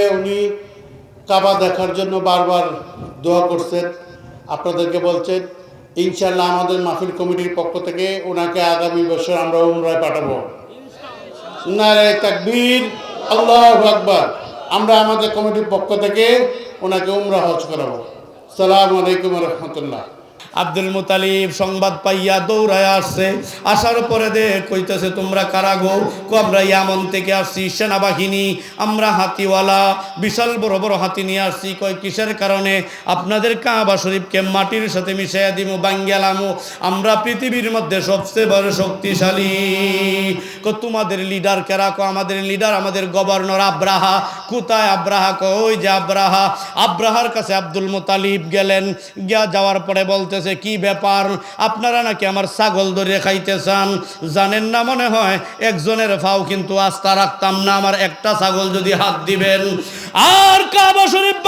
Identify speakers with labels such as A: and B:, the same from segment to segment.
A: হিসেবে উনি কাবা দেখার জন্য বারবার দোয়া করছেন। আপনাদেরকে বলছেন ইনশাআল্লাহ আমাদের মাহফিল কমিটির পক্ষ থেকে ওনাকে আগামী বছর আমরা উমরায় পাঠাবো। নারে তাকবীর, আল্লাহু আকবার। আমরা আমাদের কমিটির পক্ষ থেকে ওনাকে উমরা হজ করাবো। আসসালামু আলাইকুম ওয়া রাহমাতুল্লাহ।
B: আব্দুল মুতালিব সংবাদ পাইয়া দৌড়ায় আসছে। আসার পরে কইতেছে তোমরা কারা গো? আমরা ইয়ামন থেকে আসছি, সেনাবাহিনী, আমরা হাতিওয়ালা, বিশাল বড় বড় হাতি নিয়ে আসছি। কয় কিসের কারণে? আপনাদের কাবা শরীফকে মাটির সাথে মিশাইয়া দিমু, বাঙ্গেলামু। আমরা পৃথিবীর মধ্যে সবচেয়ে বড় শক্তিশালী। তোমাদের লিডার কেরা? আমাদের লিডার আমাদের গভর্নর আব্রাহা। কোথায় আব্রাহা? ওই যে আব্রাহা। আব্রাহার কাছে আব্দুল মুতালিব গেলেন। যাওয়ার পরে বলতে কি ব্যাপার, আপনারা নাকি আমার ছাগল ধরে খাইতে চান? জানেন না মনে হয় একজনের ফাও কিন্তু আস্থা রাখতাম না। আমার একটা ছাগল যদি হাত দিবেন আর কাবা শরীফ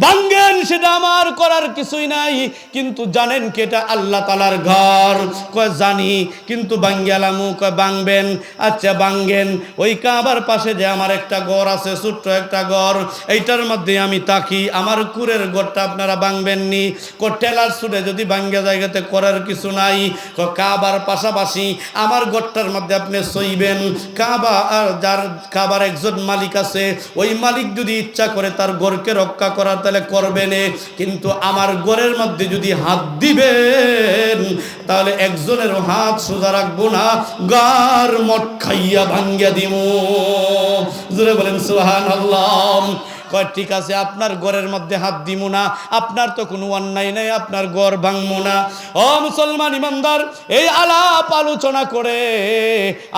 B: ভাঙবেন, সেটা আমার করার কিছুই নাই। কিন্তু জানেন কি এটা আল্লাহ তাআলার ঘর? কয় জানি, কিন্তু ভাঙ্গেলামু। কয় ভাঙবেন? আচ্ছা ভাঙেন। ওই কাবার পাশে যে আমার একটা ঘর আছে, ছোট্ট একটা ঘর, এইটার মধ্যে আমি থাকি। আমার কুরের ঘরটা আপনারা ভাঙবেননি? টেলার সুরে যদি ভাঙ্গা জায়গাতে করার কিছু নাই। কাবার পাশাপাশি আমার ঘরটার মধ্যে আপনি সইবেন। কাবা আর যার কাবার একজন মালিক আছে, ওই মালিক যদি ইচ্ছা করে তার ঘরকে রক্ষা করার তাহলে করবেন, কিন্তু আমার ঘরের মধ্যে যদি হাত দিবেন তাহলে একজনেরও হাত সোজা রাখবো না, গার মট খাইয়া ভাঙ্গা দিমু। জোরে বলেন সুবহানাল্লাহ। কয় ঠিক আছে, আপনার ঘরের মধ্যে হাত দিমু না, আপনার তো কোনো অন্যায় নাই, আপনার ঘর ভাঙবো না। ও মুসলমান ইমানদার, এই আলাপ আলোচনা করে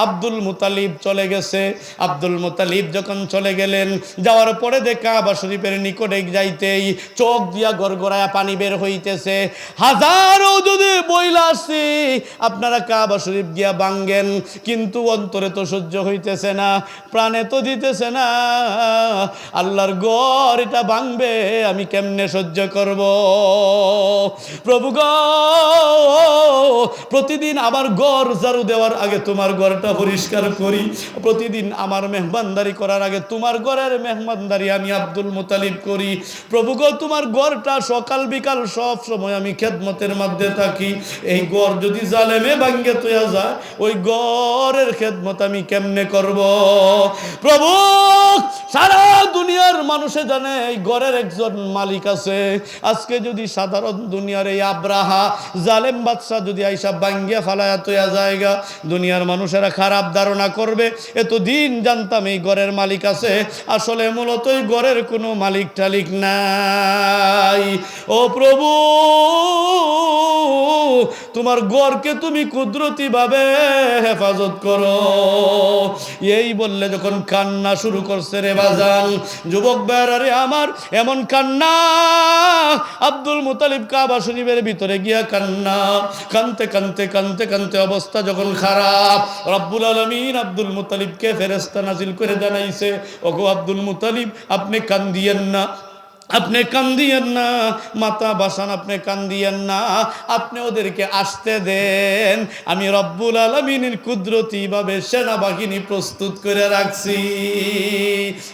B: আব্দুল মুতালিব চলে গেছে। আব্দুল মুতালিব যখন চলে গেলেন, যাওয়ার পরে কাবা শরীফের নিকটে যাইতেই চোখ দিয়া গড়গড়ায়া পানি বের হইতেছে। হাজারো যদি বইলা আসছি আপনারা কাবা শরীফ গিয়া ভাঙ্গেন, কিন্তু অন্তরে তো সহ্য হইতেছে না, প্রাণে তো দিতেছে না। আল্লাহর ঘর এটা ভাঙবে, আমি কেমনে সহ্য করব? প্রভু গো, প্রতিদিন আমার ঘর ঝাড়ু দেওয়ার আগে তোমার ঘরটা পরিষ্কার করি, প্রতিদিন আমার মেহমানদারি করার আগে তোমার ঘরের মেহমানদারি আমি আব্দুল মুতালিব করি। প্রভু গো, তোমার ঘরটা সকাল বিকাল সব সময় আমি খেদমতের মধ্যে থাকি। এই ঘর যদি জালেমে ভাঙ্গে তোয়া যায়, ওই ঘরের খেদমত আমি কেমনে করব? প্রভু, সারা দুনিয়ার মানুষে জানে এই ঘরের একজন মালিক আছে। আজকে যদি সাধারণ দুনিয়ার এই আব্রাহা জালেম বাদশা যদি আইসা ভাঙ্গিয়া ফালায়া তোয়া জায়গা, দুনিয়ার মানুষেরা খারাপ ধারণা করবে। এতদিন জানতাম এই ঘরের মালিক আছে, আসলে মূলত এই ঘরের কোনো মালিক টালিক নাই। ও প্রভু, তোমার ঘরকে তুমি কুদরতি ভাবে হেফাজত করো। এই বললে যখন কান্না শুরু করছে রে বাজান, যুবক ভাইরা আমার, এমন কান্না, আব্দুল মুতালিব কাবা শরীফের ভিতরে গিয়া কান্না, কানতে কানতে কানতে কানতে অবস্থা যখন খারাপ, রব্বুল আলামিন আব্দুল মুতালিবকে ফেরেশতা নাজিল করে জানাইছে, ওগো আব্দুল মুতালিব, আপনি কান্দিয়েন না, আপনি কান্দিয়েন না, মাথা বাসান, আপনি কান্দিয়েন না, আপনি ওদেরকে আসতে দেন। আমি রব্বুল আলামিনের কুদরতি ভাবে সেনাবাহিনী প্রস্তুত করে রাখছি।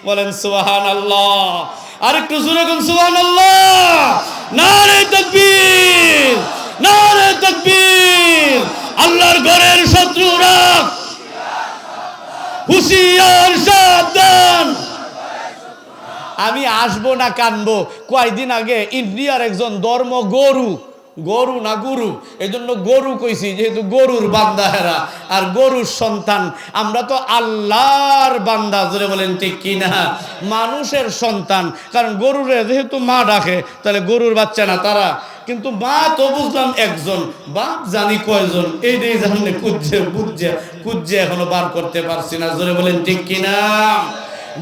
B: বলেন সুবহানাল্লাহ। আরেকটু জোরে বলুন সুবহানাল্লাহ। নারে তাকবীর, নারে তাকবীর। আল্লাহর ঘরের শত্রুরা হুঁশিয়ার, সাবধান। আমি আসবো না কানবো। কয়েকদিন আগে ইন্ডিয়ার একজন ধর্ম গরু না গুরু, এই জন্য গরু কইছি, যেহেতু গরুর বান্দা হেরা আর গরুর সন্তান। আমরা তো আল্লাহর বান্দা, জোরে বলেন ঠিক কিনা? মানুষের সন্তান, কারণ গরুরে যেহেতু মা ডাকে, তাহলে গরুর বাচ্চা না তারা, কিন্তু মা তো বুঝলাম একজন, বাপ জানি কয়জন, এইটাই জানলে কুজ্জে এখনো বার করতে পারছি না। জোরে বলেন ঠিক কিনা?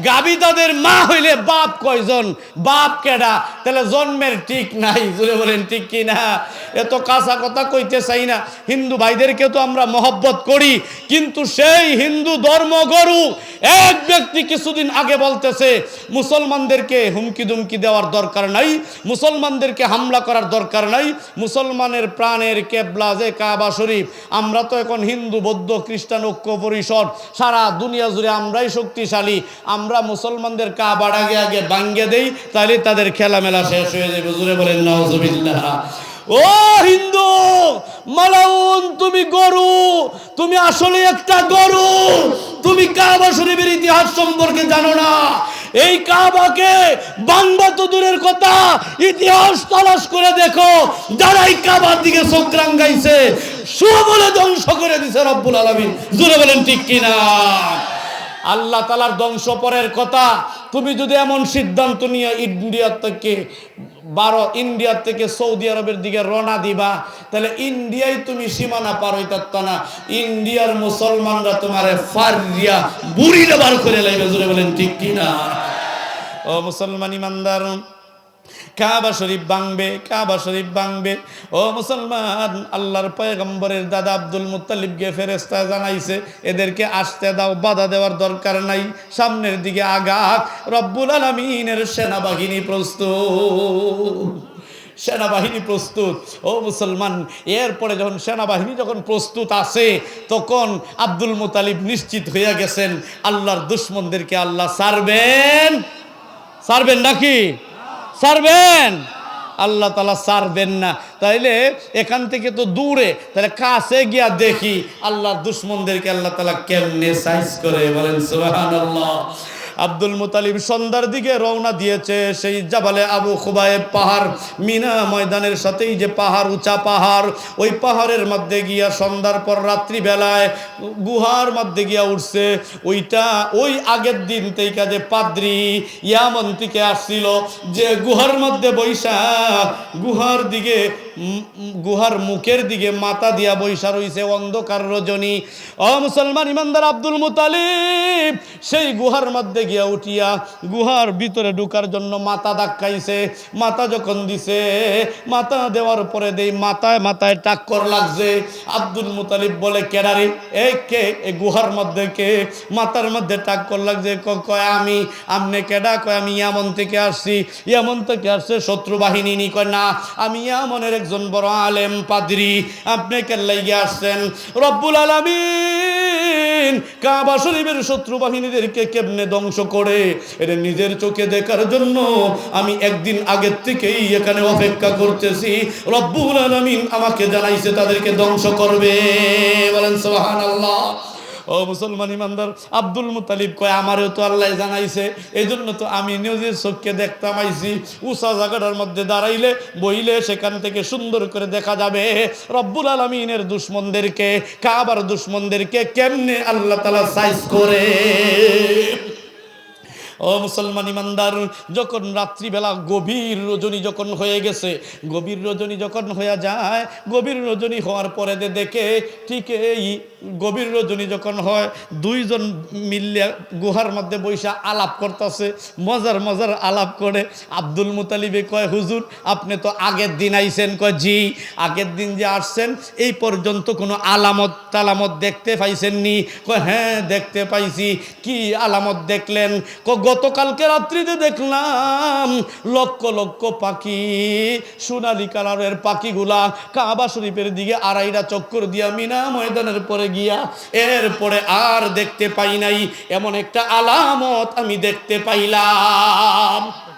B: গাবি তাদের মা হইলে বাপ কয়জন, বাপ কেডা, তাহলে জন্মের ঠিক নাই। জোরে বলেন ঠিক কিনা? এত কাঁচা কথা কইতে চাই না। হিন্দু ভাইদেরকে তো আমরা মহব্বত করি, কিন্তু সেই হিন্দু ধর্ম গরু এক ব্যক্তি কিছুদিন আগে বলতেছে মুসলমানদেরকে হুমকি দুমকি দেওয়ার দরকার নাই, মুসলমানদেরকে হামলা করার দরকার নাই, মুসলমানের প্রাণের কেবলা যে কাবা শরীফ, আমরা তো এখন হিন্দু বৌদ্ধ খ্রিস্টান ঐক্য পরিষদ, সারা দুনিয়া জুড়ে আমরাই শক্তিশালী, আমরা মুসলমানদের কাবার আগে আগে ভাঙ্গে দেই, তাহলে তাদের খেলামেলা শেষ হয়ে যাবে। জোরে বলেন নাউজুবিল্লাহ। ও হিন্দু মালাউন, তুমি গরু, তুমি আসলে একটা গরু। তুমি কাবা শরীফের ইতিহাস সম্পর্কে জানো না। এই কাবাকে ভাঙবা তো দূরের কথা, ইতিহাস তালাশ করে দেখো, যারা এই কাবার দিকে চোখ রাঙাইছে সবলে ধ্বংস করে দিছে রব্বুল আলামিন। জোরে বলেন ঠিক কিনা? আল্লাহ তাআলার ধ্বংস পরের কথা। তুমি যদি এমন সিদ্ধান্ত নিয়ে ইন্ডিয়া থেকে সৌদি আরবের দিকে রওনা দিবা, তাহলে ইন্ডিয়ায় তুমি সীমানা পার হইতে না, ইন্ডিয়ার মুসলমানরা তোমারে ফারিয়া বুড়িলে বার করে লাইবে। জোরে বলেন ঠিক কিনা? ও মুসলমান ইমানদার, কাবা শরীফ ভাঙবে, কাবা শরীফ ভাঙবে। ও মুসলমান, আল্লাহর পয়গম্বরের দাদা আব্দুল মুত্তালিবকে ফেরেশতা জানাইছে, এদেরকে আসতে দাও, বাধা দেওয়ার দরকার নাই, সামনের দিকে আগাক। রব্বুল আলামিনের সেনাবাহিনী প্রস্তুত, সেনাবাহিনী প্রস্তুত। ও মুসলমান, এরপরে যখন সেনাবাহিনী যখন প্রস্তুত আছে, তখন আব্দুল মুত্তালিব নিশ্চিত হয়ে গেছেন আল্লাহর দুশমনদেরকে আল্লাহ ছাড়বেন। ছাড়বেন নাকি? ছাড়বেন? আল্লাহ তাআলা ছাড়বেন না। তাইলে এখান থেকে তো দূরে, তাহলে কাছে গিয়া দেখি আল্লাহর দুশমনদেরকে আল্লাহ তাআলা কেমনে সাইজ করে। বলেন সুবহানাল্লাহ। আব্দুল মুত্তালিব সন্ধ্যার দিকে রওনা দিয়েছে সেই জাবালে আবু খুবাইব পাহাড়, মিনা ময়দানের সাথেই যে পাহাড়, উঁচা পাহাড়, ওই পাহাড়ের মধ্যে গিয়া সন্ধ্যার পর রাত্রিবেলায় গুহার মধ্যে গিয়া উঠছে। ওই আগের দিন থেকে যে পাদ্রী ইয়ামন থেকে আসছিল, যে গুহার মধ্যে বৈশা গুহার মুখের দিকে মাথা দিয়া বৈশা রইছে অন্ধকার রজনী। ও মুসলমান ইমানদার, আব্দুল মুত্তালিব সেই গুহার মধ্যে গিয়া উঠিয়া গুহার ভিতরে ঢুকার জন্য মাথা ধাক্কাইছে। মাথা যখন দিছে, মাথা দেওয়ার পরে মাথায় মাথায় টাক্কর লাগছে। আব্দুল মুত্তালিব বলে, কেডারে? কে? এই গুহার মধ্যে কে? মাথার মধ্যে টাক্কর লাগছে। কয় আমি। আমনে কেডা? কয় আমি ইয়ামন থেকে আসছি। ইয়ামন থেকে আসছে শত্রু বাহিনী নি? কয় না, আমি ইয়ামনের একজন বড় আলেম পাদ্রী। আপনি কেল্লাই গিয়ে আসছেন? রব্বুল আলামিন কাবা শরীফের শত্রু বাহিনীদেরকে কেমনে ধ্বংস করে এটা নিজের চোখে দেখার জন্য আমি একদিন আগের থেকেই এখানে অপেক্ষা করতেছি। রব্বুল আলামিন আমাকে জানাইছে তাদেরকে ধ্বংস করবে। বলেন সুবহানাল্লাহ। ও মুসলমান ইমানদার, আব্দুল মুত্তালিব কয়, আমারও তো আল্লাহ জানাইছে, এই জন্য তো আমি নিজের চোখকে দেখতাম আইছি। উঁচা জায়গাটার মধ্যে দাঁড়াইলে বইলে সেখান থেকে সুন্দর করে দেখা যাবে রব্বুল আলামিনের দুশমনদেরকে, কাবার দুশমনদেরকে কেমনে আল্লাহ তাআলা সাইজ করে। ও মুসলমান ইমানদার, যখন রাত্রিবেলা গভীর রজনী যখন হয়ে গেছে, গভীর রজনী যখন হয়ে যায়, গভীর রজনী হওয়ার পরে দেখে ঠিক এই গভীর রজনী যখন হয়, দুইজন মিললে গুহার মধ্যে বৈশা আলাপ করতেছে, মজার মজার আলাপ করে। আব্দুল মুত্তালিবে কয়, হুজুর আপনি তো আগের দিন আইছেন? কয় জি, আগের দিন যে আসছেন এই পর্যন্ত কোনো আলামত তালামত দেখতে পাইছেননি? কয় হ্যাঁ দেখতে পাইছি। কি আলামত দেখলেন? গতকালকে রাত্রিতে দেখলাম লক্ষ লক্ষ পাখি, সোনালী কালারের পাখিগুলা কাবা শরীফের দিকে আড়াইটা চক্কর দিয়া মিনা ময়দানের পরে গিয়া এরপরে আর দেখতে পাই নাই। এমন একটা আলামত আমি দেখতে পাইলাম।